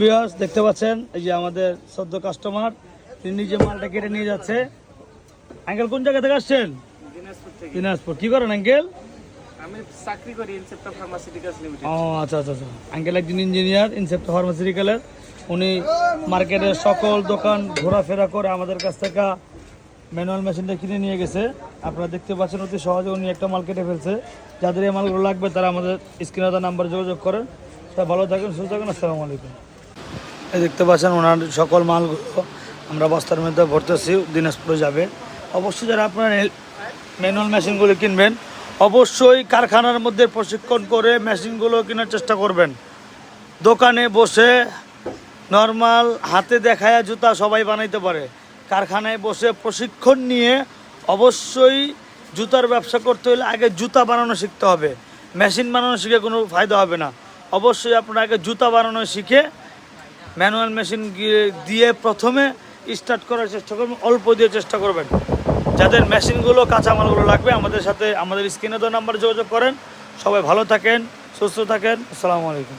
Viewers দেখতে পাচ্ছেন এই যে আমাদের সদ্য কাস্টমার তিনি নিজে মালটা কেটে নিয়ে যাচ্ছে। আঙ্কেল কোন জায়গা থেকে আসছেন? দিনাজপুর। কি করেন আঙ্কেল? আমি চাকরি করি ইনসেপ্টা ফার্মাসিউটিক্যালস লিমিটেড। ও আচ্ছা আচ্ছা আচ্ছা। আঙ্কেল একজন ইঞ্জিনিয়ার ইনসেপ্টা ফার্মাসিউটিক্যালের। উনি মার্কেটের সকল দোকান ঘোরাফেরা করে আমাদের কাছ থেকে ম্যানুয়াল মেশিনটা কিনে নিয়ে গেছে। আপনারা দেখতে পাচ্ছেন অতি সহজে উনি একটা মাল কেটে ফেলছে। যাদের এই মালগুলো লাগবে তারা আমাদের স্ক্রিনে নাম্বার যোগাযোগ করেন। সবাই ভালো থাকেন, সুস্থ থাকেন। আসসালামু আলাইকুম। এই দেখতে পাচ্ছেন ওনার সকল মালগুলো আমরা বস্তার মধ্যে ভরতেছি, দিনাজপুরে যাবে। অবশ্যই যারা আপনার ম্যানুয়াল মেশিনগুলো কিনবেন অবশ্যই কারখানার মধ্যে প্রশিক্ষণ করে মেশিনগুলো কেনার চেষ্টা করবেন। দোকানে বসে নর্মাল হাতে দেখায়া জুতা সবাই বানাইতে পারে, কারখানায় বসে প্রশিক্ষণ নিয়ে অবশ্যই জুতার ব্যবসা করতে হলে আগে জুতা বানানো শিখতে হবে। মেশিন বানানো শিখে কোনো ফায়দা হবে না। অবশ্যই আপনার আগে জুতা বানানো শিখে ম্যানুয়াল মেশিন দিয়ে প্রথমে স্টার্ট করার চেষ্টা করবেন, অল্প দিয়ে চেষ্টা করবেন। যাদের মেশিনগুলো কাঁচামালগুলো লাগবে আমাদের সাথে আমাদের স্ক্রিনে দেওয়া নাম্বারে যোগাযোগ করেন। সবাই ভালো থাকেন, সুস্থ থাকেন। আসসালামু আলাইকুম।